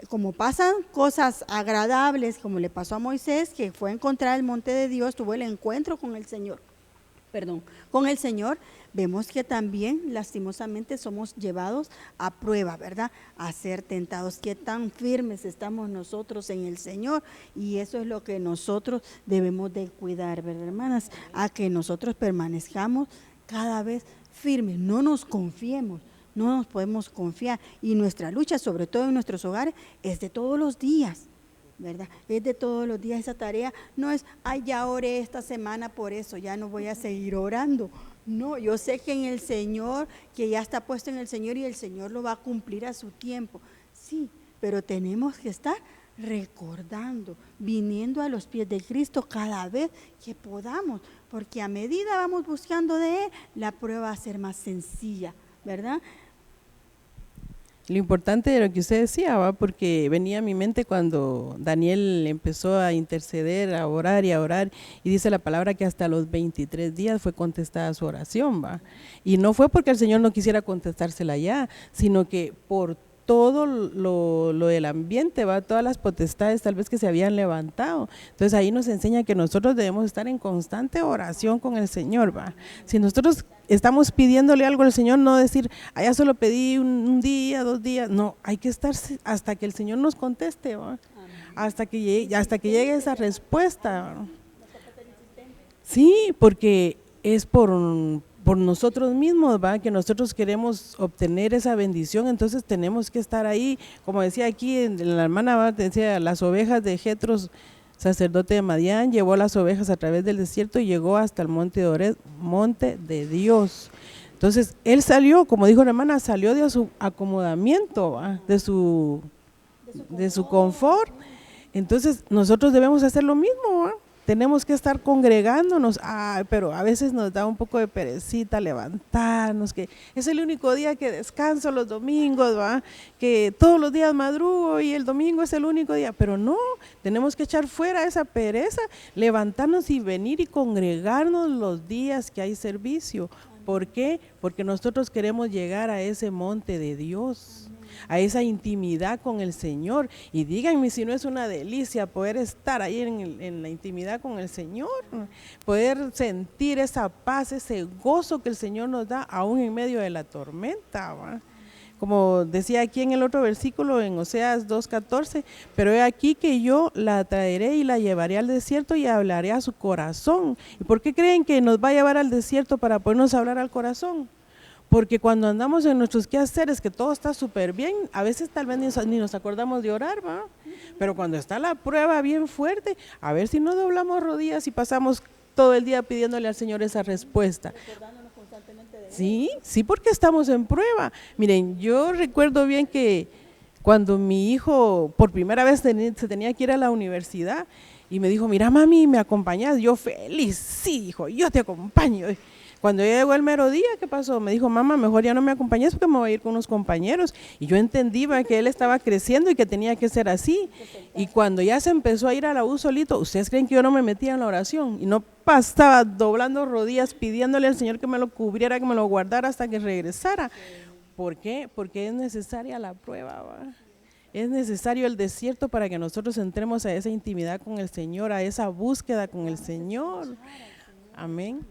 como pasan cosas agradables, como le pasó a Moisés, que fue a encontrar el monte de Dios, tuvo el encuentro con el Señor. Con el Señor, vemos que también lastimosamente somos llevados a prueba, ¿verdad? A ser tentados. Qué tan firmes estamos nosotros en el Señor, y eso es lo que nosotros debemos de cuidar, ¿verdad, hermanas? A que nosotros permanezcamos cada vez firmes, no nos confiemos, no nos podemos confiar, y nuestra lucha, sobre todo en nuestros hogares, es de todos los días, ¿verdad? Es de todos los días. Esa tarea no es, ya oré esta semana por eso, ya no voy a seguir orando. No, yo sé que en el Señor, que ya está puesto en el Señor, y el Señor lo va a cumplir a su tiempo. Sí, pero tenemos que estar recordando, viniendo a los pies de Cristo cada vez que podamos, porque a medida vamos buscando de Él, la prueba va a ser más sencilla, ¿verdad? Lo importante de lo que usted decía, ¿va? Porque venía a mi mente cuando Daniel empezó a interceder, a orar, y dice la palabra que hasta los 23 días fue contestada su oración, ¿va? Y no fue porque el Señor no quisiera contestársela ya, sino que por todo lo del ambiente, ¿va? Todas las potestades tal vez que se habían levantado. Entonces ahí nos enseña que nosotros debemos estar en constante oración con el Señor, ¿va? Si nosotros estamos pidiéndole algo al Señor, no decir, ya solo pedí un día, 2 días, no, hay que estar hasta que el Señor nos conteste, ¿va? Hasta que llegue esa respuesta, ¿va? Sí, porque es por nosotros mismos, ¿va? Que nosotros queremos obtener esa bendición, entonces tenemos que estar ahí, como decía aquí en la hermana, ¿va? Decía, las ovejas de Jetro, sacerdote de Madián, llevó las ovejas a través del desierto y llegó hasta el monte de Oreb, monte de Dios. Entonces él salió, como dijo la hermana, salió de su acomodamiento, ¿va? de su confort. Entonces nosotros debemos hacer lo mismo, ¿va? Tenemos que estar congregándonos, pero a veces nos da un poco de perecita levantarnos, que es el único día que descanso los domingos, ¿va? Que todos los días madrugo y el domingo es el único día, pero no, tenemos que echar fuera esa pereza, levantarnos y venir y congregarnos los días que hay servicio. ¿Por qué? Porque nosotros queremos llegar a ese monte de Dios, a esa intimidad con el Señor. Y díganme si no es una delicia poder estar ahí en la intimidad con el Señor, poder sentir esa paz, ese gozo que el Señor nos da aún en medio de la tormenta, ¿va? Como decía aquí en el otro versículo, en Oseas 2:14, pero he aquí que yo la traeré y la llevaré al desierto y hablaré a su corazón. ¿Y por qué creen que nos va a llevar al desierto para podernos hablar al corazón? Porque cuando andamos en nuestros quehaceres, que todo está súper bien, a veces tal vez ni nos acordamos de orar, ¿va? Pero cuando está la prueba bien fuerte, a ver si no doblamos rodillas y pasamos todo el día pidiéndole al Señor esa respuesta. Sí, porque estamos en prueba. Miren, yo recuerdo bien que cuando mi hijo por primera vez se tenía que ir a la universidad y me dijo, mira mami, ¿me acompañas? Yo feliz, sí, hijo, yo te acompaño. Cuando ya llegó el mero día, ¿qué pasó? Me dijo, mamá, mejor ya no me acompañes porque me voy a ir con unos compañeros. Y yo entendí que él estaba creciendo y que tenía que ser así. Y cuando ya se empezó a ir a la U solito, ¿ustedes creen que yo no me metía en la oración? Y no estaba doblando rodillas pidiéndole al Señor que me lo cubriera, que me lo guardara hasta que regresara. ¿Por qué? Porque es necesaria la prueba, ¿va? Es necesario el desierto para que nosotros entremos a esa intimidad con el Señor, a esa búsqueda con el Señor. Amén.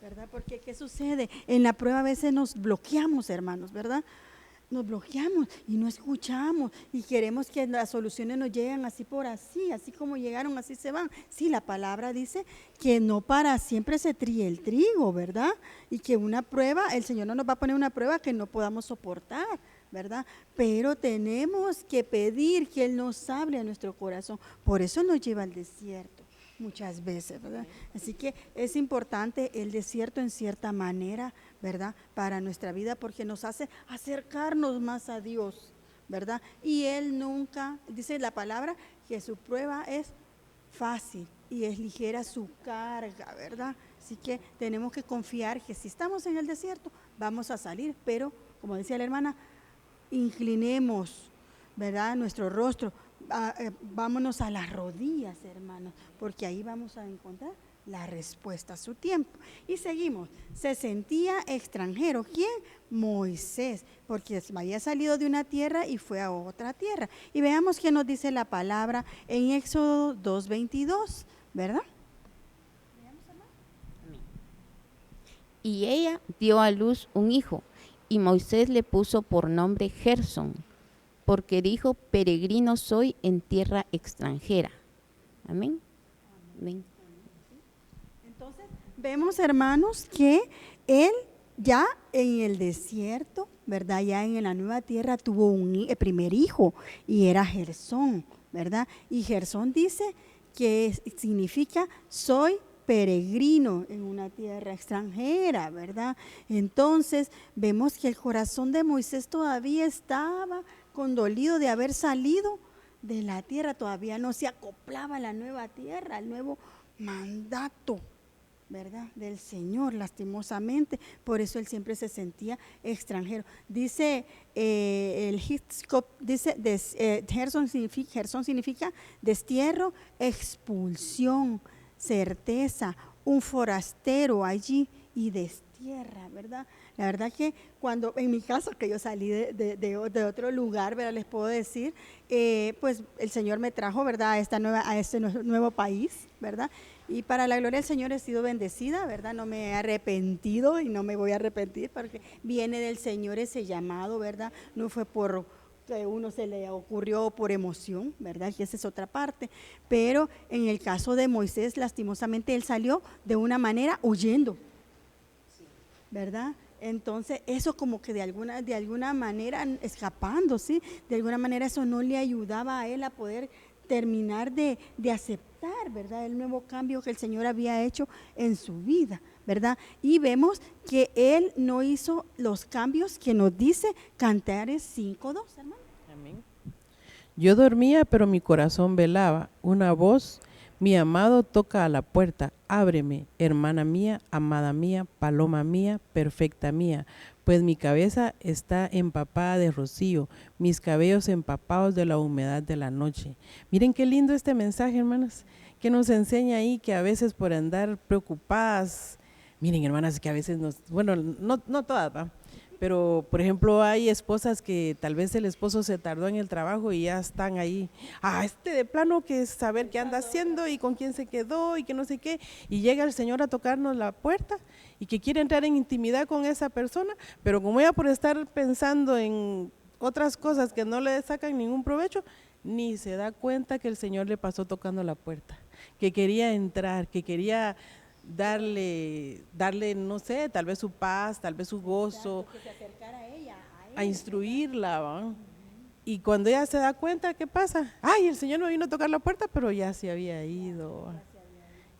¿Verdad? Porque ¿qué sucede? En la prueba a veces nos bloqueamos, hermanos, ¿verdad? Nos bloqueamos y no escuchamos y queremos que las soluciones nos lleguen así por así como llegaron, así se van. Sí, la palabra dice que no para siempre se tríe el trigo, ¿verdad? Y que una prueba, el Señor no nos va a poner una prueba que no podamos soportar, ¿verdad? Pero tenemos que pedir que Él nos hable a nuestro corazón. Por eso nos lleva al desierto muchas veces, ¿verdad? Así que es importante el desierto en cierta manera, ¿verdad? Para nuestra vida, porque nos hace acercarnos más a Dios, ¿verdad? Y Él nunca, dice la palabra, que su prueba es fácil y es ligera su carga, ¿verdad? Así que tenemos que confiar que si estamos en el desierto, vamos a salir, pero, como decía la hermana, inclinemos, ¿verdad? Nuestro rostro, vámonos a las rodillas, hermanos, porque ahí vamos a encontrar la respuesta a su tiempo. Y seguimos, se sentía extranjero. ¿Quién? Moisés, porque había salido de una tierra y fue a otra tierra. Y veamos qué nos dice la palabra en Éxodo 2:22, ¿verdad? Y ella dio a luz un hijo, y Moisés le puso por nombre Gersón, porque dijo, peregrino soy en tierra extranjera. Amén. Amén. Entonces, vemos, hermanos, que él ya en el desierto, ¿verdad? Ya en la nueva tierra tuvo el primer hijo y era Gersón, ¿verdad? Y Gersón dice que significa soy peregrino en una tierra extranjera, ¿verdad? Entonces, vemos que el corazón de Moisés todavía estaba condolido de haber salido de la tierra, todavía no se acoplaba a la nueva tierra, al nuevo mandato, ¿verdad? Del Señor, lastimosamente, por eso él siempre se sentía extranjero. Dice el Hitchcock, dice, Gersón significa destierro, expulsión, certeza, un forastero allí y destierra, ¿verdad? La verdad que cuando, en mi caso, que yo salí de otro lugar, ¿verdad? Les puedo decir, pues el Señor me trajo, ¿verdad? A este nuevo país, ¿verdad? Y para la gloria del Señor he sido bendecida, ¿verdad? No me he arrepentido y no me voy a arrepentir porque viene del Señor ese llamado, ¿verdad? No fue por que a uno se le ocurrió por emoción, ¿verdad? Y esa es otra parte. Pero en el caso de Moisés, lastimosamente, él salió de una manera huyendo, ¿verdad? Entonces, eso como que de alguna manera escapando, ¿sí? De alguna manera eso no le ayudaba a él a poder terminar de aceptar, ¿verdad? El nuevo cambio que el Señor había hecho en su vida, ¿verdad? Y vemos que él no hizo los cambios que nos dice Cantares 5:2, hermano. Amén. Yo dormía, pero mi corazón velaba. Una voz, mi amado toca a la puerta. Ábreme, hermana mía, amada mía, paloma mía, perfecta mía. Pues mi cabeza está empapada de rocío, mis cabellos empapados de la humedad de la noche. Miren qué lindo este mensaje, hermanas, que nos enseña ahí que a veces por andar preocupadas, miren, hermanas, que a veces no todas, ¿va? Pero, por ejemplo, hay esposas que tal vez el esposo se tardó en el trabajo y ya están ahí, de plano que es saber qué anda haciendo y con quién se quedó y que no sé qué, y llega el Señor a tocarnos la puerta y que quiere entrar en intimidad con esa persona, pero como ella por estar pensando en otras cosas que no le sacan ningún provecho, ni se da cuenta que el Señor le pasó tocando la puerta, que quería entrar, que quería darle, no sé, tal vez su paz, tal vez su gozo, que se acercara a ella, a instruirla, ¿va? Y cuando ella se da cuenta, ¿qué pasa? Ay, el Señor no vino a tocar la puerta, pero ya se había ido, ¿va?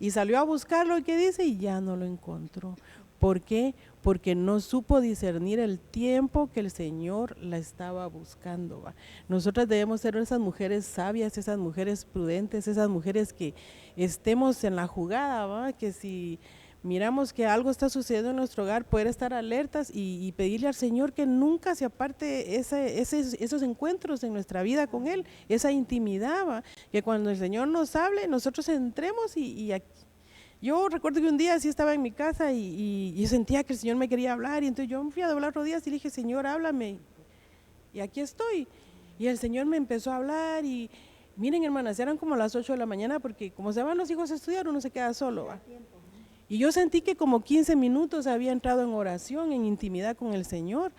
Y salió a buscarlo, ¿qué dice? Y ya no lo encontró. ¿Por qué? Porque no supo discernir el tiempo que el Señor la estaba buscando, ¿va? Nosotras debemos ser esas mujeres sabias, esas mujeres prudentes, esas mujeres que estemos en la jugada, ¿va? Que si miramos que algo está sucediendo en nuestro hogar, poder estar alertas y pedirle al Señor que nunca se aparte esos encuentros en nuestra vida con Él, esa intimidad, ¿va? Que cuando el Señor nos hable, nosotros entremos yo recuerdo que un día sí estaba en mi casa y yo sentía que el Señor me quería hablar y entonces yo me fui a doblar rodillas y le dije, Señor, háblame. Y aquí estoy. Y el Señor me empezó a hablar y miren, hermanas, eran como las 8 de la mañana porque como se van los hijos a estudiar, uno se queda solo, ¿va? Y yo sentí que como 15 minutos había entrado en oración, en intimidad con el Señor.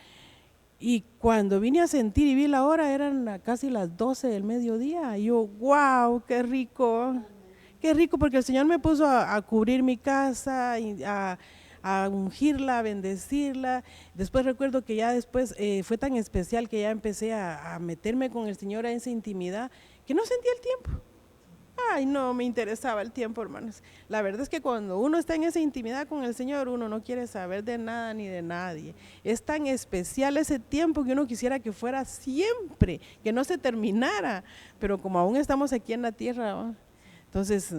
Y cuando vine a sentir y vi la hora, eran casi las 12 del mediodía. Y yo, wow, qué rico. Qué rico, porque el Señor me puso a cubrir mi casa, y a ungirla, a bendecirla. Después recuerdo que ya después fue tan especial que ya empecé a meterme con el Señor a esa intimidad que no sentía el tiempo. Ay, no me interesaba el tiempo, hermanos. La verdad es que cuando uno está en esa intimidad con el Señor, uno no quiere saber de nada ni de nadie. Es tan especial ese tiempo que uno quisiera que fuera siempre, que no se terminara. Pero como aún estamos aquí en la tierra, ¿no? Entonces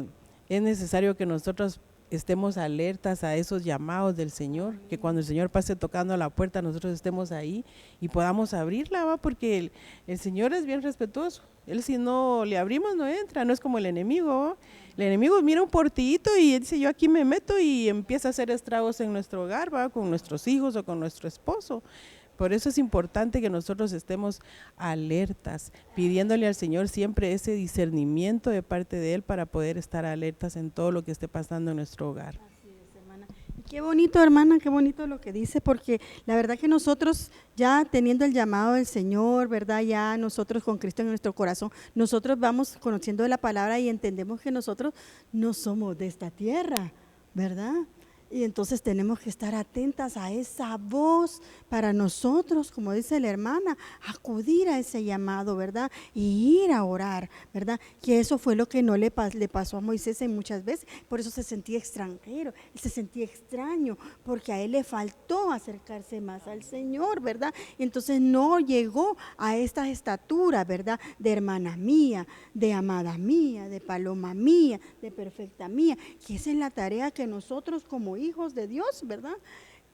es necesario que nosotros estemos alertas a esos llamados del Señor, que cuando el Señor pase tocando la puerta nosotros estemos ahí y podamos abrirla, ¿va? Porque el Señor es bien respetuoso. Él, si no le abrimos, no entra, no es como el enemigo, ¿va? El enemigo mira un portillito y dice, yo aquí me meto, y empieza a hacer estragos en nuestro hogar, ¿va? Con nuestros hijos o con nuestro esposo. Por eso es importante que nosotros estemos alertas, pidiéndole al Señor siempre ese discernimiento de parte de Él para poder estar alertas en todo lo que esté pasando en nuestro hogar. Así es, hermana. Y qué bonito, hermana, qué bonito lo que dice, porque la verdad que nosotros ya teniendo el llamado del Señor, ¿verdad? Ya nosotros con Cristo en nuestro corazón, nosotros vamos conociendo de la palabra y entendemos que nosotros no somos de esta tierra, ¿verdad? Y entonces tenemos que estar atentas a esa voz para nosotros, como dice la hermana, acudir a ese llamado, ¿verdad? Y ir a orar, ¿verdad? Que eso fue lo que no le pasó a Moisés en muchas veces, por eso se sentía extranjero, él se sentía extraño, porque a él le faltó acercarse más al Señor, ¿verdad? Y entonces no llegó a esta estatura, ¿verdad? De hermana mía, de amada mía, de paloma mía, de perfecta mía, que esa es la tarea que nosotros como hijos de Dios, ¿verdad?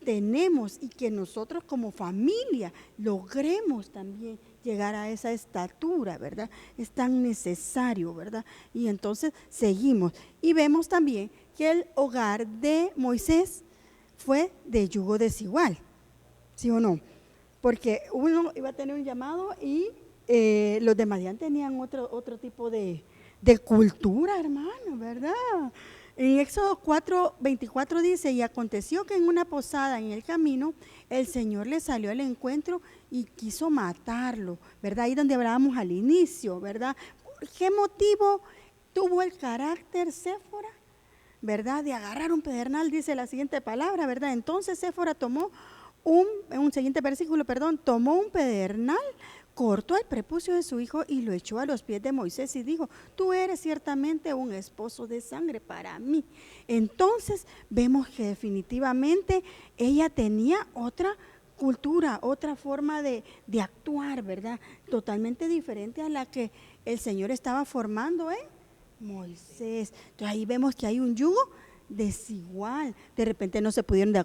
Tenemos, y que nosotros como familia logremos también llegar a esa estatura, ¿verdad? Es tan necesario, ¿verdad? Y entonces seguimos y vemos también que el hogar de Moisés fue de yugo desigual, ¿sí o no? Porque uno iba a tener un llamado y los de Madián tenían otro tipo de cultura, hermano, ¿verdad? En Éxodo 4:24 dice, y aconteció que en una posada en el camino, el Señor le salió al encuentro y quiso matarlo, ¿verdad? Ahí donde hablábamos al inicio, ¿verdad? ¿Por qué motivo tuvo el carácter Séfora, ¿verdad? De agarrar un pedernal, dice la siguiente palabra, ¿verdad? Entonces Séfora tomó en un siguiente versículo, tomó un pedernal, cortó el prepucio de su hijo y lo echó a los pies de Moisés y dijo, tú eres ciertamente un esposo de sangre para mí. Entonces vemos que definitivamente ella tenía otra cultura, otra forma de actuar, ¿verdad? Totalmente diferente a la que el Señor estaba formando en Moisés. Entonces ahí vemos que hay un yugo desigual. De repente no se pusieron de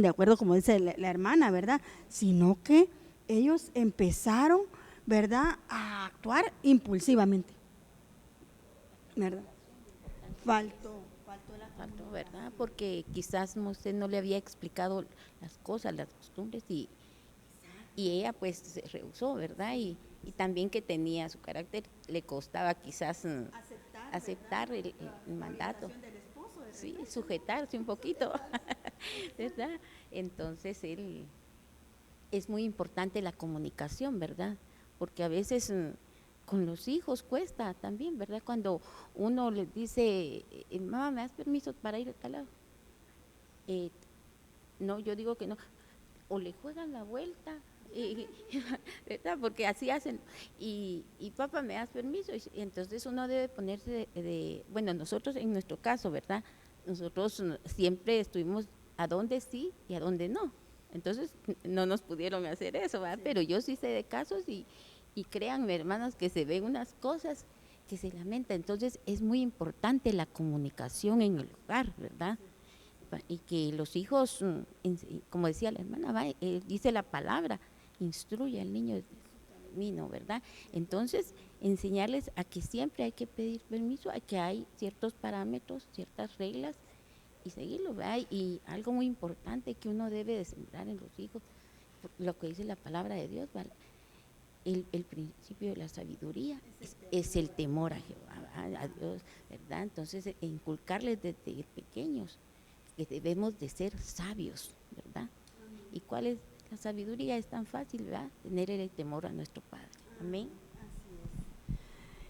acuerdo, como dice la hermana, ¿verdad? Sino que ellos empezaron, ¿verdad?, a actuar impulsivamente, ¿verdad? Faltó ¿verdad? Porque quizás usted no le había explicado las cosas, las costumbres, y ella pues se rehusó, ¿verdad? Y también que tenía su carácter, le costaba quizás aceptar el mandato. Sí, sujetarse un poquito, ¿verdad? Entonces es muy importante la comunicación, ¿verdad? Porque a veces con los hijos cuesta también, ¿verdad? Cuando uno les dice, mamá, ¿me das permiso para ir a tal lado? No, yo digo que no. O le juegan la vuelta, ¿verdad? Porque así hacen. Y papá, ¿me das permiso? Y entonces uno debe ponerse bueno, nosotros en nuestro caso, ¿verdad? Nosotros siempre estuvimos a dónde sí y a dónde no. Entonces no nos pudieron hacer eso, ¿verdad? Sí. Pero yo sí sé de casos y créanme, hermanos, que se ven unas cosas que se lamentan. Entonces es muy importante la comunicación en el hogar, ¿verdad? y que los hijos, como decía la hermana, dice la palabra, instruye al niño desde su camino, ¿verdad? Entonces, enseñarles a que siempre hay que pedir permiso, a que hay ciertos parámetros, ciertas reglas y seguirlo, ¿verdad? Y algo muy importante que uno debe de sembrar en los hijos, lo que dice la palabra de Dios, ¿vale? El principio de la sabiduría es el temor a Jehová, a Dios, ¿verdad? Entonces, inculcarles desde pequeños que debemos de ser sabios, ¿verdad? ¿Y cuál es la sabiduría? Es tan fácil, ¿verdad? Tener el temor a nuestro Padre. Amén.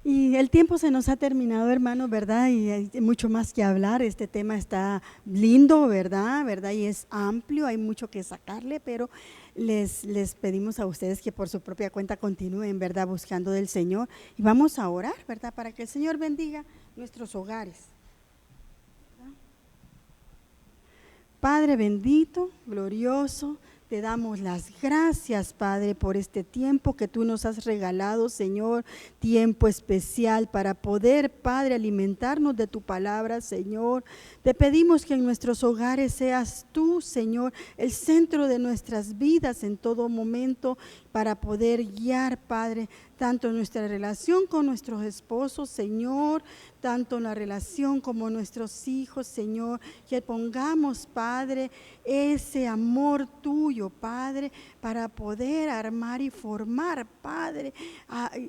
Y el tiempo se nos ha terminado, hermanos, ¿verdad? Y hay mucho más que hablar. Este tema está lindo, ¿verdad? Y es amplio, hay mucho que sacarle, pero les pedimos a ustedes que por su propia cuenta continúen, ¿verdad? Buscando del Señor. Y vamos a orar, ¿verdad? Para que el Señor bendiga nuestros hogares. ¿Verdad? Padre bendito, glorioso, te damos las gracias, Padre, por este tiempo que tú nos has regalado, Señor, tiempo especial para poder, Padre, alimentarnos de tu palabra, Señor. Te pedimos que en nuestros hogares seas tú, Señor, el centro de nuestras vidas en todo momento, para poder guiar, Padre, tanto nuestra relación con nuestros esposos, Señor, tanto en la relación como nuestros hijos, Señor, que pongamos, Padre, ese amor tuyo, Padre, para poder armar y formar, Padre,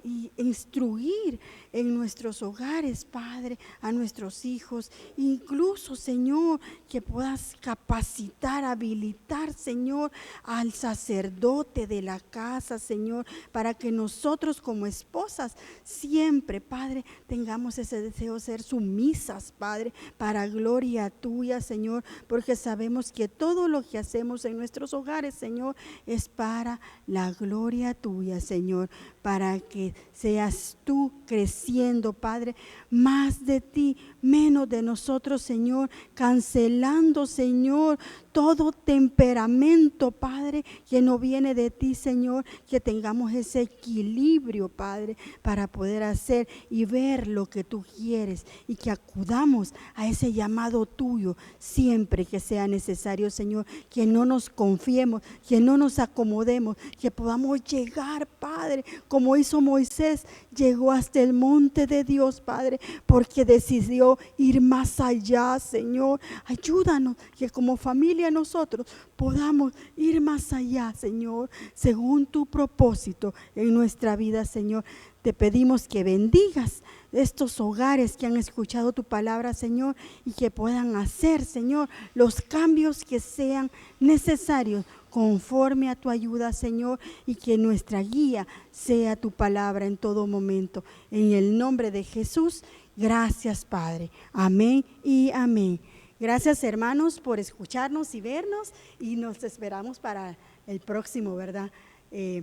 y instruir en nuestros hogares, Padre, a nuestros hijos, incluso, Señor, que puedas capacitar, habilitar, Señor, al sacerdote de la casa, Señor, para que nosotros como esposas siempre, Padre, tengamos ese deseo de ser sumisas, Padre, para gloria tuya, Señor, porque sabemos que todo lo que hacemos en nuestros hogares, Señor, es para la gloria tuya, Señor, para que seas tú creciendo, Padre, más de ti, menos de nosotros, Señor, cancelando, Señor, todo temperamento, Padre, que no viene de ti, Señor, que tengamos ese equilibrio, Padre, para poder hacer y ver lo que tú quieres y que acudamos a ese llamado tuyo siempre que sea necesario, Señor, que no nos confiemos, que no nos acomodemos, que podamos llegar, Padre, como hizo Moisés, llegó hasta el monte de Dios, Padre, porque decidió ir más allá, Señor. Ayúdanos que como familia nosotros podamos ir más allá, Señor, según tu propósito en nuestra vida, Señor. Te pedimos que bendigas estos hogares que han escuchado tu palabra, Señor, y que puedan hacer, Señor, los cambios que sean necesarios conforme a tu ayuda, Señor, y que nuestra guía sea tu palabra en todo momento. En el nombre de Jesús, gracias, Padre. Amén y amén. Gracias, hermanos, por escucharnos y vernos, y nos esperamos para el próximo, ¿verdad?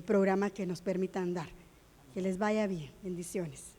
Programa que nos permitan dar. Que les vaya bien. Bendiciones.